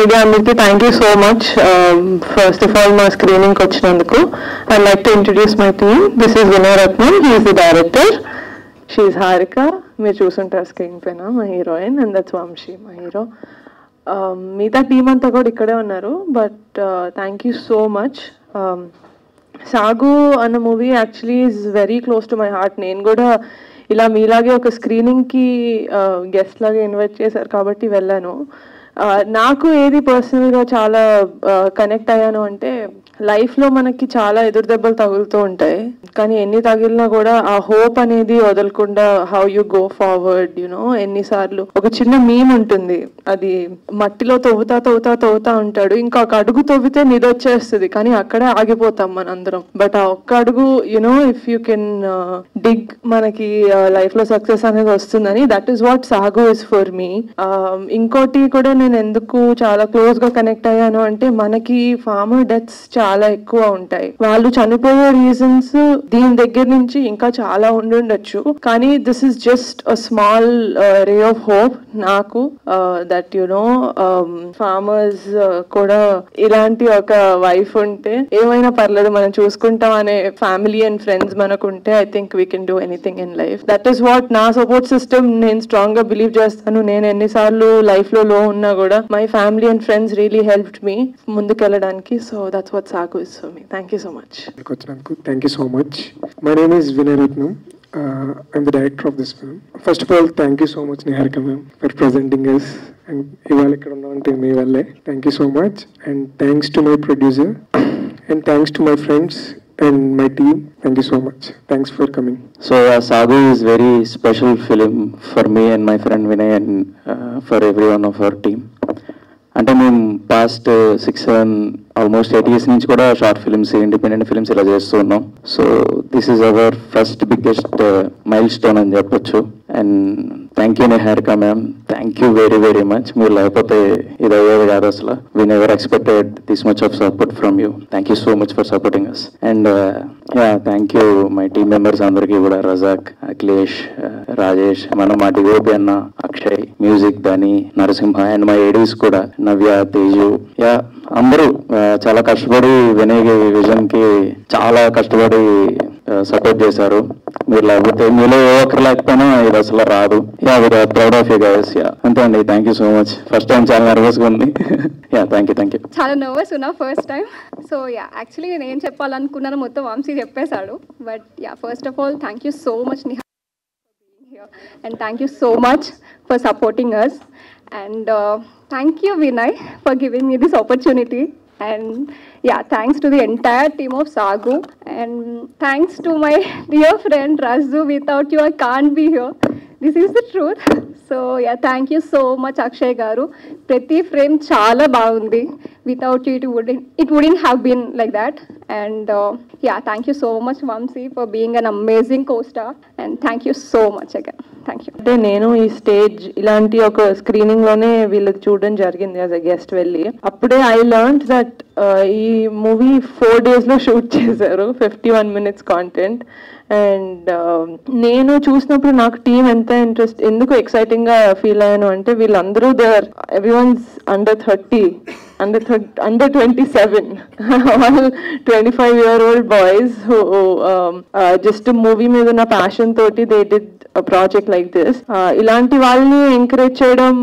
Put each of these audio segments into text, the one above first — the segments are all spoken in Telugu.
media అందరికి thank you so much. First of all, my screening వచ్చినందుకు I'd like to introduce my team. This is Vinay Ratnam. He is the director. She is Harika. మీరు చూసుంటారు స్క్రీన్ పైన, మా హీరోయిన్. అండ్ దట్స్ వంశీ, మా హీరో. మిగతా టీం అంతా కూడా ఇక్కడే ఉన్నారు. But thank you so much. సాగు అన్న movie actually is very close to my heart. నేను కూడా ఇలా మీలాగే ఒక స్క్రీనింగ్కి గెస్ట్ లాగా ఇన్వైట్ చేశారు కాబట్టి వెళ్ళాను. నాకు ఏది పర్సనల్గా చాలా కనెక్ట్ అయ్యాను అంటే, లైఫ్లో మనకి చాలా ఎదురు దెబ్బలు తగులుతూ ఉంటాయి, కానీ ఎన్ని తగిలినా కూడా ఆ హోప్ అనేది వదలకుండా how you go forward you know. ఎన్నిసార్లు ఒక చిన్న మీమ్ ఉంటుంది, అది మట్టిలో తవ్వుతా ఉంటాడు, ఇంకొక అడుగు తవ్వితే నిదొచ్చేస్తుంది, కానీ అక్కడే ఆగిపోతాం మనందరం. బట్ ఆ ఒక్క అడుగు యునో ఇఫ్ యూ కెన్ డిగ్, మనకి లైఫ్ లో సక్సెస్ అనేది వస్తుందని. దట్ ఈస్ వాట్ సాగు ఇస్ ఫర్ మీ. ఇంకోటి కూడా నేను ఎందుకు చాలా క్లోజ్ గా కనెక్ట్ అయ్యాను అంటే, మనకి ఫార్మర్ డెత్స్ చాలా ఎక్కువ ఉంటాయి. వాళ్ళు చనిపోయే రీజన్స్ దీని దగ్గర నుంచి ఇంకా చాలా ఉండుండొచ్చు, కానీ this is just a small ray of hope నాకు, దట్ యు నో ఫార్మర్స్ కూడా ఇలాంటి ఒక వైఫ్ ఉంటే ఏమైనా పర్లేదు, మనం చూసుకుంటాం అనే ఫ్యామిలీ అండ్ ఫ్రెండ్స్ మనకు ఉంటే, I think we can do anything in life. That is what నా సపోర్ట్ సిస్టమ్. నేను స్ట్రాంగ్ గా బిలీవ్ చేస్తాను. నేను ఎన్నిసార్లు లైఫ్ లో ఉన్నా కూడా my family and friends really helped me ముందుకెళ్ళడానికి. So that's what Sagu is for me. Thank you so much. Thank you so much. My name is Vinay Ratnam. I'm the director of this film. First of all, thank you so much, Niharika ma'am, for presenting us. And ivala ikkada unnante mee valle. Thank you so much. And thanks to my producer. And thanks to my friends and my team. Thank you so much. Thanks for coming. So Sagu is very special film for me and my friend Vinay and for everyone of our team. అంటే మేము పాస్ట్ 6-7 ఆల్మోస్ట్ 8 years నుంచి కూడా షార్ట్ ఫిల్మ్స్, ఇండిపెండెంట్ ఫిల్మ్స్ ఇలా చేస్తూ ఉన్నాం. So this is our first biggest milestone అని చెప్పొచ్చు. And thank you Niharika ma'am, thank you very very much. మీరు లేకపోతే ఇది అయ్యేది కాదు అసలు. We never expected this much of support from you. Thank you so much for supporting us. And thank you my team members అందరికీ కూడా, రజాక్, అఖిలేష్, రాజేష్, మా డిఓపి అన్న, Akshay, music Dhani, Narasimha, and my ADs కూడా నవ్య, తేజు, అందరూ చాలా కష్టపడి వినయ్ విజన్ కి చాలా కష్టపడి సపోర్ట్ చేశారు. మీరు లేకపోతే, మీలో ఏ ఒక్కరు లేకపోయినా ఇది అసలు రాదు. Proud of you guys. అంతే అండి. Thank you so much. First time చాలా నర్వస్ గా ఉంది. Thank you. చాలా నర్వస్ ఉన్నా ఫస్ట్ టైం. సో యాక్చువల్లీ నేను ఏం చెప్పాలనుకున్నాను మొత్తం వంశీ చెప్పేశాడు. But first of all thank you so much Niharika for being here, and thank you so much for supporting us, and thank you Vinay for giving me this opportunity. And thanks to the entire team of Sagu, and thanks to my dear friend Razu. Without you I can't be here. This is the truth. So thank you so much Akshay garu. Prati frame chala baagundi. Without you it wouldn't have been like that. And thank you so much Vamsi for being an amazing co-star, and thank you so much again. Thank you. అంటే నేను ఈ స్టేజ్ ఇలాంటి ఒక స్క్రీనింగ్ లోనే వీళ్ళకి చూడడం జరిగింది యాజ్ అ గెస్ట్ వెళ్ళి. అప్పుడే ఐ లెర్న్డ్ దట్ ఈ మూవీ 4 days లో షూట్ చేశారు, 51 minutes కాంటెంట్. అండ్ నేను చూసినప్పుడు నాకు టీం ఎంత ఎందుకు ఎక్సైటింగ్ గా ఫీల్ అయ్యాను అంటే, వీళ్ళందరూ everyone's under 30, under 27, all 25-year-old boys who just a movie మీద ఉన్న ప్యాషన్ తోటి they did a project like this. ఇలాంటి వాళ్ళని ఎంకరేజ్ చేయడం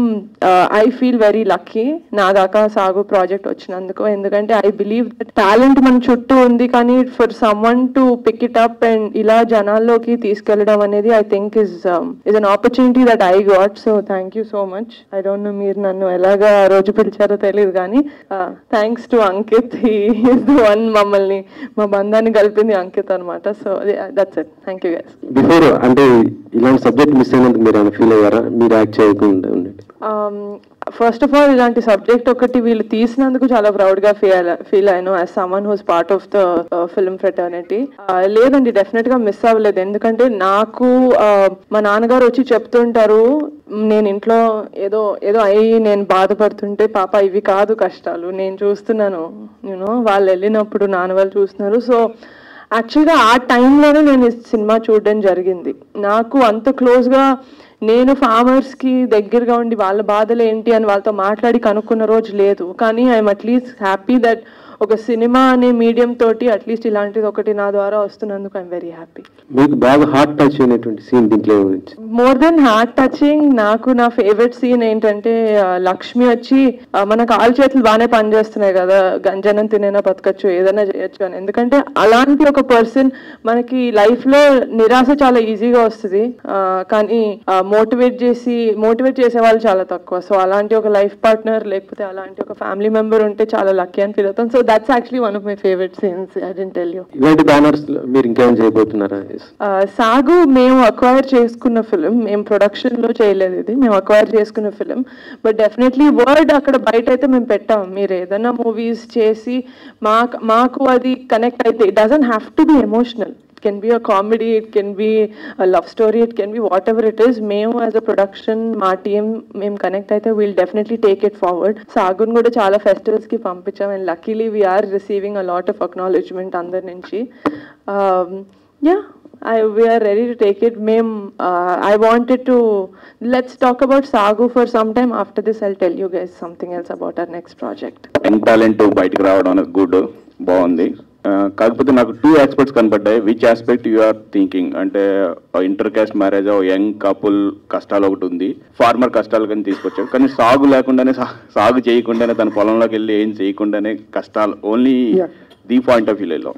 ఐ ఫీల్ వెరీ లక్కీ నా దాకా సాగు ప్రాజెక్ట్ వచ్చినందుకు. ఎందుకంటే ఐ బిలీవ్ దట్ టాలెంట్ మన చుట్టూ ఉంది, కానీ for someone to pick it up and ఇలా జనాల్లోకి తీసుకెళ్లడం అనేది I think is an opportunity that I got. So thank you so much. I don't know మీరు నన్ను ఎలాగా ఆ రోజు పిలిచారో తెలియదు, కానీ thanks to Ankit. He is the one మమ్మల్ని, మా బంధాన్ని కలిపింది అంకిత్ అనమాట. So that's it. Thank you guys. Before అంటే ఇలాంటి సబ్జెక్ట్ మిస్ అయినందుకు మీరు ఏమైనా ఫీల్ అయ్యారా? మీరు యాక్ట్ చేయకుండా ఉండేది. ఫస్ట్ ఆఫ్ ఆల్ ఇలాంటి సబ్జెక్ట్ ఒకటి వీళ్ళు తీసినందుకు చాలా ప్రౌడ్ గా ఫీల్ అయ్యాను as someone whose part of the film fraternity. లేదండి, డెఫినెట్ గా మిస్ అవ్వలేదు. ఎందుకంటే నాకు మా నాన్నగారు వచ్చి చెప్తుంటారు, నేను ఇంట్లో ఏదో అయ్యి నేను బాధపడుతుంటే, పాప ఇవి కాదు కష్టాలు, నేను చూస్తున్నాను, యూనో వాళ్ళు వెళ్ళినప్పుడు నాన్న వాళ్ళు చూస్తున్నారు. సో యాక్చువల్గా ఆ టైంలోనే నేను ఈ సినిమా చూడడం జరిగింది. నాకు అంత క్లోజ్గా నేను ఫార్మర్స్కి దగ్గరగా ఉండి వాళ్ళ బాధలు ఏంటి అని వాళ్ళతో మాట్లాడి కనుక్కున్న రోజు లేదు. కానీ ఐఎమ్ అట్లీస్ట్ హ్యాపీ దట్ ఒక సినిమా అనే మీడియం తోటి అట్లీస్ట్ ఇలాంటిది ఒకటి నా ద్వారా వస్తున్నందుకు ఐఎమ్ వెరీ హ్యాపీ. మీకు బాగా హార్ట్ టచ్ అయినటువంటి సీన్ దీంట్లో మోర్ దెన్ హార్ట్ టచింగ్ నాకు నా ఫేవరెట్ సీన్ ఏంటంటే లక్ష్మి వచ్చి మన కాలు చేతులు బాగానే పనిచేస్తున్నాయి కదా, గంజనం తినైనా బతకచ్చు, ఏదైనా చేయొచ్చు అని. ఎందుకంటే అలాంటి ఒక పర్సన్ మనకి లైఫ్ లో నిరాశ చాలా ఈజీగా వస్తుంది, కానీ మోటివేట్ చేసే వాళ్ళు చాలా తక్కువ. సో అలాంటి ఒక లైఫ్ పార్ట్నర్ లేకపోతే అలాంటి ఒక ఫ్యామిలీ మెంబర్ ఉంటే చాలా లక్కీ అని ఫీల్ అవుతాం. So that's actually one of my favorite scenes. I didn't tell you. ఇలాంటి బ్యానర్స్ మీరు ఇంకేం చేయబోతున్నారా? సాగు మేము అక్వైర్ చేసుకున్న ఫిలిం, మేము ప్రొడక్షన్ లో చేయలేదు, ఇది మేము అక్వైర్ చేసుకున్న ఫిలిం. బట్ డెఫినెట్లీ వర్డ్ అక్కడ బయట అయితే మేము పెట్టాం. మీరు ఏదైనా మూవీస్ చేసి మాకు అది కనెక్ట్ అయితే, it doesn't have to be emotional. It can be a comedy, it can be a love story, it can be whatever it is. మేము as a production, మా టీమ్ మేము కనెక్ట్ అయితే we'll definitely take it forward. సాగున్ కూడా చాలా ఫెస్టివల్స్కి పంపించాం and luckily we are receiving a lot of acknowledgement అందరి నుంచి. We are ready to take it. I wanted to, let's talk about Sagu for some time. After this I'll tell you guys something else about our next project. Young talent బయటకు రావడం గుడ్, బాగుంది. కాకపోతే నాకు 2 ఆస్పెక్ట్స్ కనపడ్డాయి. Which aspect you are thinking అంటే inter caste marriage, young couple కష్టాలు ఒకటి ఉంది, ఫార్మర్ కష్టాలు కానీ తీసుకొచ్చాడు. కానీ సాగు లేకుండానే, సాగు చేయకుండానే, తన పొలంలోకి వెళ్ళి ఏం చేయకుండానే కష్టాలు, ఓన్లీ ది పాయింట్ ఆఫ్ వ్యూలో.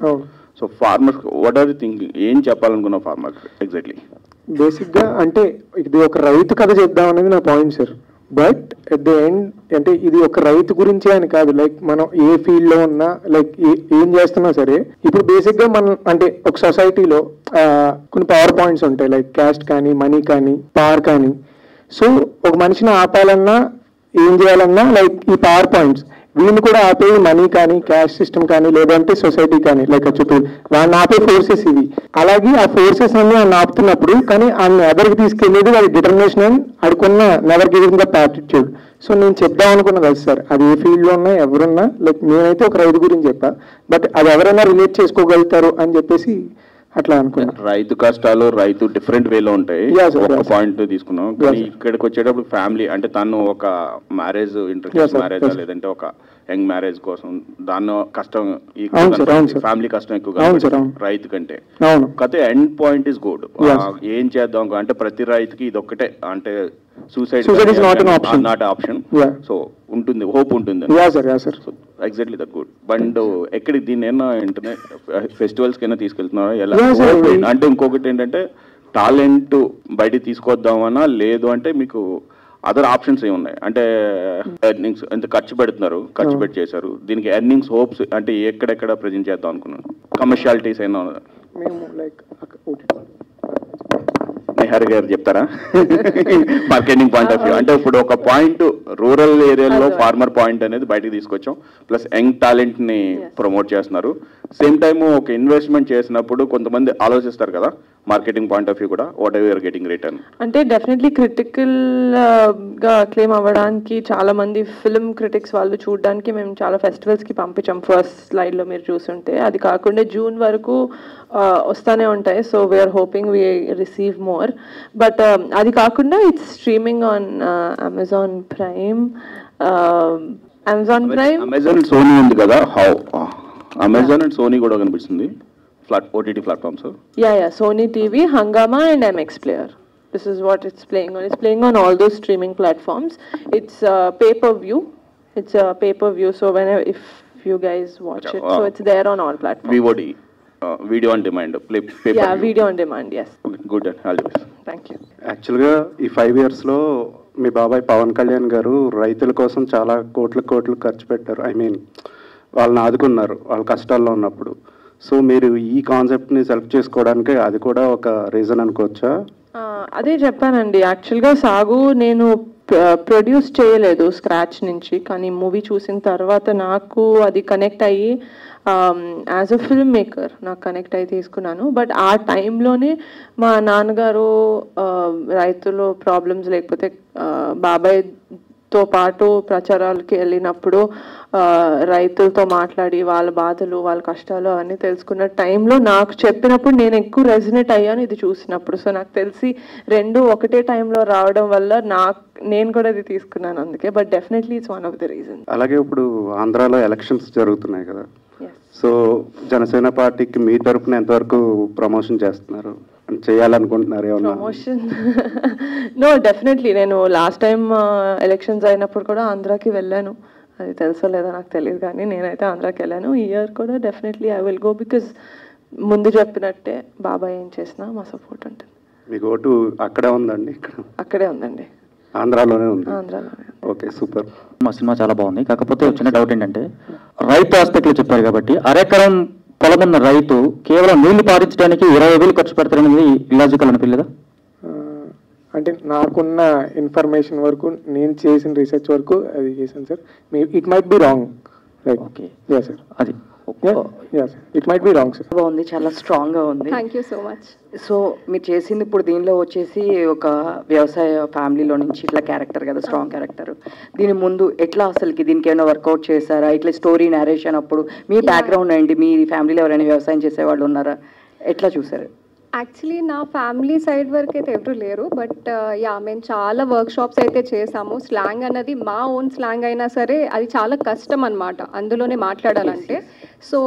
So farmer what are you thinking, ఏం చెప్పాలనుకున్నావు ఫార్మర్ ఎగ్జాక్ట్లీ? బేసిక్గా అంటే ఇది ఒక రైతు కథ చెప్దాం అనేది నా point sir. But at the end అంటే ఇది ఒక రైతు గురించే అని కాదు, లైక్ మనం ఏ ఫీల్డ్ లో ఉన్నా, లైక్ ఏం చేస్తున్నా సరే, ఇప్పుడు బేసిక్ గా మనం అంటే ఒక సొసైటీలో కొన్ని పవర్ పాయింట్స్ ఉంటాయి, లైక్ క్యాస్ట్ కానీ, మనీ కానీ, పవర్ కానీ. సో ఒక మనిషిని ఆపాలన్నా, ఏం చేయాలన్నా, లైక్ ఈ పవర్ పాయింట్స్ వీళ్ళు కూడా ఆపే మనీ కానీ, క్యాష్ సిస్టమ్ కానీ, లేదంటే సొసైటీ కానీ, లైక్ చుట్టూ వాళ్ళని ఆపే ఫోర్సెస్ ఇవి. అలాగే ఆ ఫోర్సెస్ అన్ని ఆయన ఆపుతున్నప్పుడు కానీ ఆయన ఎదరికి తీసుకెళ్ళేది వాడి డిటర్మినేషన్ అని అడుకున్న never giving the attitude. So నేను చెప్దాం అనుకున్నది అది సార్. అది ఏ ఫీల్డ్లో ఉన్నా, ఎవరున్నా, లైక్ నేనైతే ఒక రైతు గురించి చెప్పా, బట్ అది ఎవరైనా రిలేట్ చేసుకోగలుగుతారు అని చెప్పేసి అట్లా అనుకున్నా. రైతు కష్టాలు, రైతు డిఫరెంట్ వేలో ఉంటాయి, ఒక పాయింట్ తీసుకున్నాం. కానీ ఇక్కడికి వచ్చేటప్పుడు ఫ్యామిలీ అంటే తను ఒక మ్యారేజ్, ఇంటర్ మ్యారేజ్ లేదంటే ఒక యంగ్ మ్యారేజ్ కోసం దాన్ని కష్టం, ఫ్యామిలీ కష్టం ఎక్కువగా రైతు కంటే. కాకపోతే ఎండ్ పాయింట్ ఇస్ గుడ్. ఏం చేద్దాం అంటే ప్రతి రైతుకి ఇది ఒక్కటే, అంటే సూసైడ్ నాట్ ఆప్షన్. సో ఉంటుంది, హోప్ ఉంటుంది. Exactly that good. బట్ ఎక్కడికి దీన్ని ఏమన్నా ఇంటర్నెట్ ఫెస్టివల్స్ కైనా తీసుకెళ్తున్నారా ఎలా? అంటే ఇంకొకటి ఏంటంటే టాలెంట్ బయటికి తీసుకొద్దామన్నా, లేదు అంటే మీకు అదర్ ఆప్షన్స్ ఏమి ఉన్నాయి అంటే ఎర్నింగ్స్ ఎంత ఖర్చు పెట్టి చేశారు, దీనికి ఎర్నింగ్స్ హోప్స్ అంటే ఎక్కడెక్కడ ప్రజెంట్ చేద్దాం అనుకున్నాను, కమర్షియాలిటీస్ అయినా నిహార్ గారు చెప్తారా? మార్కెటింగ్ పాయింట్ ఆఫ్ వ్యూ అంటే ఇప్పుడు ఒక పాయింట్ రూరల్ ఏరియాలో ఫార్మర్ పాయింట్ అనేది బయటకు తీసుకొచ్చాం, ప్లస్ యంగ్ టాలెంట్ ని ప్రమోట్ చేస్తున్నారు. సేమ్ టైమ్ ఒక ఇన్వెస్ట్మెంట్ చేసినప్పుడు కొంతమంది ఆలోచిస్తారు కదా, మార్కెటింగ్ పాయింట్ ఆఫ్ వ్యూ కూడా whatever you're getting return అంటే డెఫినెట్లీ క్రిటికల్ గా క్లెయిమ్ అవ్వడానికి చాలా మంది ఫిల్మ్ క్రిటిక్స్ వాళ్ళు చూడడానికి మేము చాలా ఫెస్టివల్స్ కి పంపించాం. ఫస్ట్ స్లైడ్ లో మీరు చూస్తుంటే అది కాకుండా జూన్ వరకు వస్తానే ఉంటాయి. So we're hoping we receive more. But అది కాకుండా it's streaming on Amazon Prime. Amazon Sony ఉంది కదా, హౌ అమెజాన్ అండ్ సోనీ కూడా కనిపిస్తుంది OTT platforms. Yeah, Sony TV, Hungama and MX Player. This is what it's playing on. It's playing on all those streaming platforms. It's pay-per-view. It's a pay-per-view. So whenever, if you guys watch it, so it's there on all platforms. VOD, video on demand. Pay-per-view. Yeah, video on demand. Yes. Okay, good. All the best. Thank you. యాక్చువల్గా ఈ 5 yearsలో మీ బాబాయ్ పవన్ కళ్యాణ్ గారు రైతుల కోసం చాలా కోట్లు ఖర్చు పెట్టారు. ఐ మీన్ వాళ్ళని ఆదుకున్నారు వాళ్ళ కష్టాల్లో ఉన్నప్పుడు. సో మీరు ఈ కాన్సెప్ట్ని సెలెక్ట్ చేసుకోవడానికి అది కూడా ఒక రీజన్ అనుకోవచ్చా? అదే చెప్పానండి. యాక్చువల్గా సాగు నేను ప్రొడ్యూస్ చేయలేదు స్క్రాచ్ నుంచి, కానీ మూవీ చూసిన తర్వాత నాకు అది కనెక్ట్ అయ్యి యాజ్ అ ఫిల్మ్ మేకర్ నాకు కనెక్ట్ అయ్యి తీసుకున్నాను. బట్ ఆ టైంలోనే మా నాన్నగారు రైతులు ప్రాబ్లమ్స్ లేకపోతే బాబాయ్ తో పాటు ప్రచారాలకి వెళ్ళినప్పుడు రైతులతో మాట్లాడి వాళ్ళ బాధలు వాళ్ళ కష్టాలు అవన్నీ తెలుసుకున్న టైంలో నాకు చెప్పినప్పుడు నేను ఎక్కువ రెజినేట్ అయ్యాను ఇది చూసినప్పుడు. సో నాకు తెలిసి రెండు ఒకటే టైంలో రావడం వల్ల నేను కూడా ఇది తీసుకున్నాను అందుకే. But definitely it's one of the reason. అలాగే ఇప్పుడు ఆంధ్రాలో ఎలక్షన్స్ జరుగుతున్నాయి కదా, సో జనసేన పార్టీకి మీ తరపున ఎంతవరకు ప్రమోషన్ చేస్తున్నారు, చేయాలనుకుంటున్నారు ఏమన్నా? Promotion no, definitely. నేను లాస్ట్ టైం ఎలక్షన్స్ అయినప్పుడు కూడా ఆంధ్రాకి వెళ్ళాను. అది తెలుసో లేదో నాకు తెలియదు కానీ నేనైతే ఆంధ్రాకి వెళ్ళాను. ఈ ఇయర్ కూడా definitely I will go, because ముందు చెప్పినట్టే బాబాయ్ ఏం చేసినా మా సపోర్ట్ ఉంటుంది. మీకు ఓటు అక్కడే ఉందండి? అక్కడే ఉందండి, ఆంధ్రాలోనే ఉంది. ఆంధ్రాలోనే. Okay, super. మా సినిమా చాలా బాగుంది. కాకపోతే చిన్న డౌట్ ఏంటంటే, రైతు ఆస్పెక్ట్లో చెప్పారు కాబట్టి అరెకరం పొలం ఉన్న రైతు కేవలం నీళ్లు పారించడానికి 20,000 ఖర్చు పెడతారనేది ఇలాజికల్ అనిపించలేదా? అంటే నాకున్న ఇన్ఫర్మేషన్ వరకు, నేను చేసిన రీసెర్చ్ వరకు అది చేశాను sir. It might be wrong. Okay, sir, అది it might be wrong sir. బాగుంది, చాలా స్ట్రాంగ్ గా ఉంది. Thank you so much. So మీరు చేసింది ఇప్పుడు దీనిలో వచ్చేసి ఒక వ్యవసాయ ఫ్యామిలీలో నుంచి ఇట్లా క్యారెక్టర్ కదా, స్ట్రాంగ్ క్యారెక్టర్. దీని ముందు ఎట్లా అసలుకి దీనికి ఏమైనా వర్కౌట్ చేశారా? ఇట్లా స్టోరీ నేరేషన్ అప్పుడు మీ బ్యాక్గ్రౌండ్ ఏంటి? మీ ఫ్యామిలీలో ఎవరైనా వ్యవసాయం చేసేవాళ్ళు ఉన్నారా? ఎట్లా చూసారు? యాక్చువల్లీ నా ఫ్యామిలీ సైడ్ వరకు అయితే ఎవరు లేరు, బట్ యా మేము చాలా వర్క్ షాప్స్ అయితే చేసాము. స్లాంగ్ అన్నది మా ఓన్ స్లాంగ్ అయినా సరే అది చాలా కష్టం అనమాట అందులోనే మాట్లాడాలంటే. So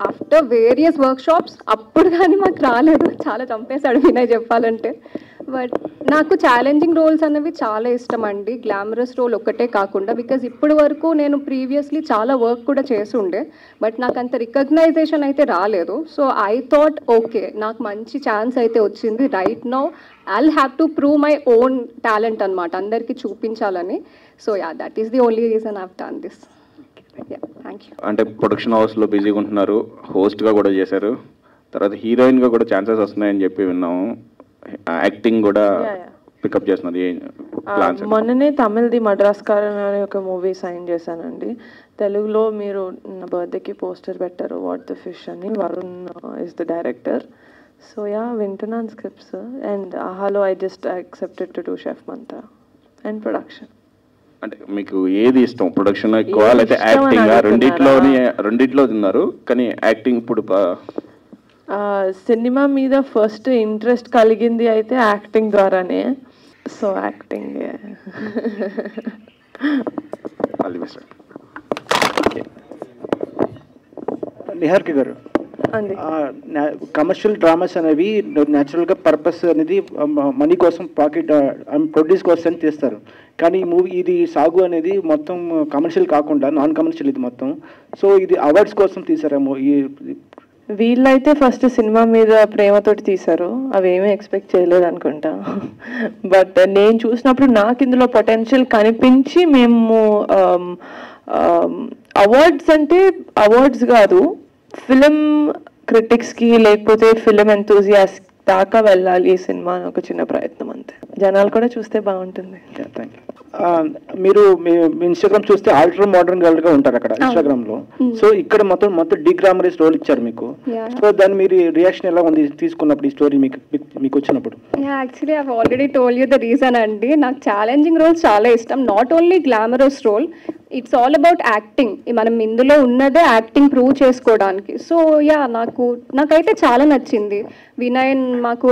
after various work shops అప్పుడు కానీ మాకు రాలేదు, చాలా చంపేశాడు వినయ్ చెప్పాలంటే. బట్ నాకు ఛాలెంజింగ్ రోల్స్ అనేవి చాలా ఇష్టం అండి, గ్లామరస్ రోల్ ఒక్కటే కాకుండా. బికాజ్ ఇప్పటి వరకు నేను ప్రీవియస్లీ చాలా వర్క్ కూడా చేసి ఉండే, బట్ నాకు అంత రికగ్నైజేషన్ అయితే రాలేదు. సో ఐ థాట్ ఓకే, నాకు మంచి ఛాన్స్ అయితే వచ్చింది. Right now I'll have to prove my own talent అనమాట, అందరికీ చూపించాలని. So yeah, that is the only reason I have done this. Thank you. అంటే ప్రొడక్షన్ హౌస్లో బిజీగా ఉంటున్నారు, హోస్ట్గా కూడా చేశారు, తర్వాత హీరోయిన్గా కూడా ఛాన్సెస్ వస్తున్నాయని చెప్పి విన్నాము. యాక్టింగ్ కూడా పికప్ చేస్తున్నది. మొన్ననే తమిళ్ది మద్రాస్కారన్ అనే ఒక మూవీ సైన్ చేశానండి. తెలుగులో మీరు నా బర్త్డేకి పోస్టర్ పెట్టారు, వాట్ ద ఫిష్ అని. Varun is the director. So yeah, వింటున్నాను స్క్రిప్ట్స్. అండ్ ఆహాలో I just accepted to do chef Mantra and production. అంటే మీకు ఏది ఇష్టం, ప్రొడక్షన్ ఎక్కువ లేకపోతే యాక్టింగ్? రెండిట్లో ఉన్నారు, కానీ యాక్టింగ్ ఇప్పుడు సినిమా మీద ఫస్ట్ ఇంట్రెస్ట్ కలిగింది అయితే యాక్టింగ్ ద్వారానే. So acting. నిహారిక గారు, కమర్షియల్ డ్రామాస్ అనేవి న్యాచురల్గా పర్పస్ అనేది మనీ కోసం, పాకెట్ ప్రొడ్యూస్ కోసం తీస్తారు. కానీ ఈ మూవీ ఇది సాగు అనేది మొత్తం కమర్షియల్ కాకుండా నాన్ కమర్షియల్ ఇది మొత్తం. సో ఇది అవార్డ్స్ కోసం తీసారేమో. వీళ్ళైతే ఫస్ట్ సినిమా మీద ప్రేమతోటి తీశారు, అవేమీ ఎక్స్పెక్ట్ చేయలేదు అనుకుంటా. బట్ నేను చూసినప్పుడు నాకు ఇందులో పొటెన్షియల్ కనిపించి మేము అవార్డ్స్ అంటే అవార్డ్స్ కాదు, ఫిలిం క్రిటిక్స్కి లేకపోతే ఫిలిం ఎంతూజియాస్ట్ దాకా వెళ్ళాలి ఈ సినిమా అని ఒక చిన్న ప్రయత్నం అంతే. జనాలు కూడా చూస్తే బాగుంటుంది. Thank you. మీరు మీ ఇన్స్టాగ్రామ్ చూస్తే ఆల్టర్ మోడర్న్ గర్ల్ గా ఉంటారు అక్కడ ఇన్స్టాగ్రామ్ లో. సో ఇక్కడ మొత్తం డిగ్రామరైజ్ రోల్ ఇచ్చారు మీకు. సో దాని మీరు రియాక్షన్ ఎలా ఉంది తీసుకున్నప్పుడు, ఈ స్టోరీ మీకు వచ్చినప్పుడు? Actually I already told you the reason అండి. నాకు ఛాలెంజింగ్ రోల్స్ చాలా ఇష్టం, not only glamorous role, it's all about acting. మనం ఇందులో ఉన్నదే యాక్టింగ్ ప్రూవ్ చేసుకోవడానికి. సో యా, నాకైతే చాలా నచ్చింది. వినయ్ మాకు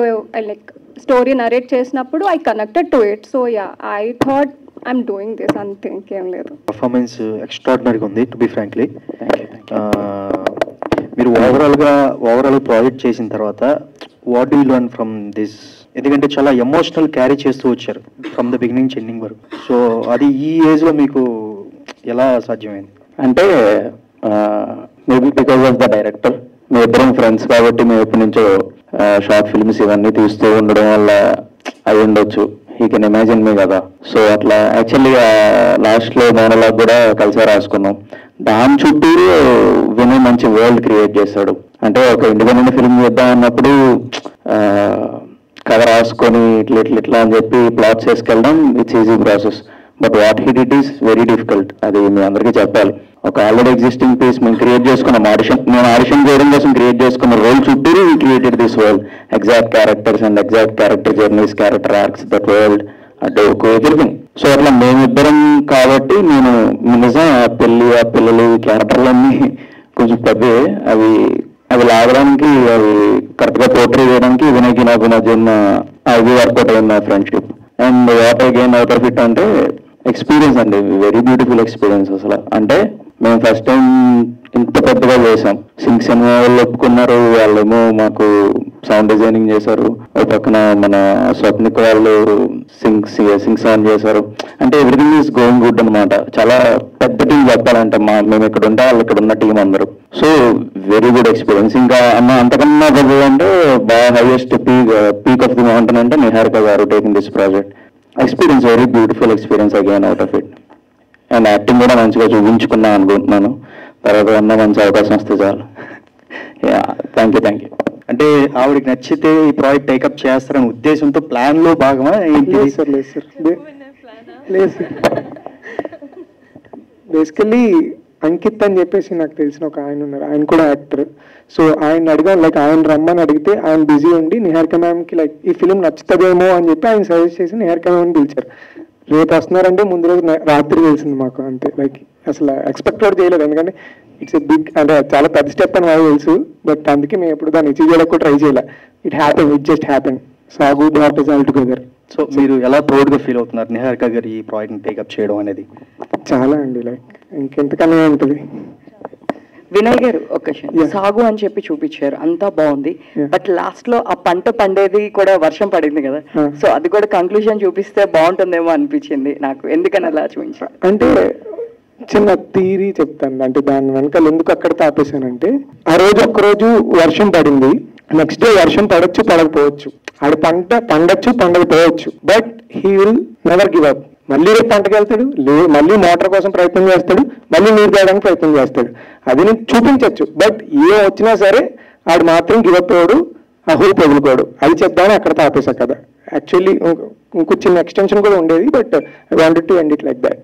లైక్ స్టోరీ నరేట్ చేసినప్పుడు I connected to it. So yeah, I thought I'm doing this, అంతే, ఇంకేం లేదు. పర్ఫార్మెన్స్ ఎక్స్ట్రాడినరీగా ఉంది టు బి ఫ్రాంక్లీ. మీరు ఓవరాల్ ప్రాజెక్ట్ చేసిన తర్వాత what do you learn from this? ఎందుకంటే చాలా ఎమోషనల్ క్యారీ చేస్తూ వచ్చారు ఫ్రమ్ ద బిగినింగ్ నుంచి ఎండింగ్ వరకు. సో అది ఈ ఏజ్లో మీకు ఎలా సాధ్యమైంది? అంటే maybe because of the director. మేము ఇద్దరం ఫ్రెండ్స్ కాబట్టి మేము ఎప్పటి నుంచో షార్ట్ ఫిల్మ్స్ ఇవన్నీ తీస్తూ ఉండడం వల్ల అయి ఉండొచ్చు. యూ కెన్ ఇమాజిన్ మీ కదా. సో అట్లా యాక్చువల్లీ లాస్ట్లో మోనోలాగ్ కూడా కలిసి రాసుకున్నాం. దాని చుట్టూ వినయ్ మంచి వరల్డ్ క్రియేట్ చేశాడు. అంటే ఒక ఇండిపెండెంట్ ఫిల్మ్ చేద్దాం అన్నప్పుడు కథ రాసుకొని ఇట్లా అని చెప్పి ప్లాట్స్ వేసుకెళ్ళడం it's easy process. But what he did is very difficult. అది మీ అందరికీ చెప్పాలి. ఒక ఆల్రెడీ ఎగ్జిస్టింగ్ పీస్ మేము క్రియేట్ చేసుకున్నాం. నేను ఆడిషన్ చేయడం కోసం క్రియేట్ చేసుకున్న రోల్ చుట్టూ we created this world, exact characters and exact character journeys, character arcs, that world, everything. So అట్లా మేమిద్దరం కాబట్టి నేను నిజం ఆ పిల్లలు క్యారెక్టర్లన్నీ కొంచెం పెద్దవి, అవి లాగడానికి అవి కరెక్ట్గా పోర్ట్రే చేయడానికి వినయ్కి నాకు మధ్య అది వర్కౌట్ అయింది నా friendship. And what I gain out of it అంటే ఎక్స్పీరియన్స్ అండి, వెరీ బ్యూటిఫుల్ ఎక్స్పీరియన్స్ అసలు. అంటే మేము ఫస్ట్ టైం ఇంత పెద్దగా చేసాం. సింగ్ సినిమా వాళ్ళు ఒప్పుకున్నారు, వాళ్ళేమో మాకు సౌండ్ డిజైనింగ్ చేశారు, ఒక పక్కన మన స్వప్నిక్ వాళ్ళు సింగ్ సౌండ్ చేశారు. అంటే ఎవ్రీథింగ్ ఈజ్ గోయింగ్ గుడ్ అనమాట. చాలా పెద్ద టీం చెప్పాలంటే మేము ఇక్కడ ఉంటే వాళ్ళు ఇక్కడ ఉన్న టీం అందరూ. So very good experience. ఇంకా అంతకన్నా పెద్దది అంటే బాగా highest peak of the mountain అంటే నిహారిక గారు taking this project. Experience very beautiful experience again out of it. And acting కూడా మంచిగా చూపించుకున్నా అనుకుంటున్నాను. తర్వాత అన్న మంచి అవకాశం వస్తే చాలు. Thank you. అంటే ఆవిడకి నచ్చితే ఈ ప్రాజెక్ట్ టేకప్ చేస్తారనే ఉద్దేశంతో ప్లాన్ లో భాగమా ఏంటి? లేదు సార్ బేసికల్లీ అంకిత్ అని చెప్పేసి నాకు తెలిసిన ఒక ఆయన ఉన్నారు, ఆయన కూడా యాక్టర్. సో ఆయన అడిగాను, లైక్ ఆయన రమ్మని అడిగితే ఆయన బిజీ ఉండి నిహారిక మ్యామ్కి లైక్ ఈ ఫిలిం నచ్చుతుందేమో అని చెప్పి ఆయన సజెస్ట్ చేసి నిహారిక మ్యామ్ని పిలిచారు. రేపు వస్తున్నారంటే ముందు రోజు రాత్రి తెలిసింది మాకు. అంతే, లైక్ అసలు ఎక్స్పెక్ట్ కూడా చేయలేదు, ఎందుకంటే ఇట్స్ ఎ బిగ్ అంటే చాలా పెద్ద స్టెప్ అని నాకు తెలుసు. బట్ అందుకే మేము ఎప్పుడు దాన్ని అచీవ్ చేయడానికి కూడా ట్రై చేయలే. It just happen. Sagu but is all together. So మీరు ఎలా ప్రౌడ్గా ఫీల్ అవుతున్నారు నిహారిక గారు ఈ ప్రాజెక్ట్ని టేకప్ చేయడం అనేది? చాలా అండి, లైక్ ఇంకెంతకన్నా ఉంటుంది. వినయ్ గారు ఒక సాగు అని చెప్పి చూపించారు, అంతా బాగుంది. బట్ లాస్ట్ లో ఆ పంట పండేది కూడా వర్షం పడింది కదా, సో అది కూడా కంక్లూజన్ చూపిస్తే బాగుంటుందేమో అనిపించింది నాకు. ఎందుకని అలా చూపించారు అంటే చిన్న థియరీ చెప్తాను. అంటే దాని వెనకాల ఎందుకు అక్కడ తాపేశానంటే, ఆ రోజు ఒక్కరోజు వర్షం పడింది, నెక్స్ట్ డే వర్షం పడొచ్చు పడకపోవచ్చు, ఆడ పంట పండొచ్చు పండకపోవచ్చు, but he will never give up. మళ్ళీ రేపు పంటకు వెళ్తాడు, మళ్ళీ మోటార్ కోసం ప్రయత్నం చేస్తాడు, మళ్ళీ నీరు తేయడానికి ప్రయత్నం చేస్తాడు. అది నేను చూపించవచ్చు, బట్ ఏం వచ్చినా సరే ఆడు మాత్రం గివ్ అప్ అవ్వడు, ఆ హోప్ వదులుకోడు. అది చెప్దామని అక్కడ తాపేశా కదా. యాక్చువల్లీ ఇంకో చిన్న ఎక్స్టెన్షన్ కూడా ఉండేది, but I wanted to end it like that.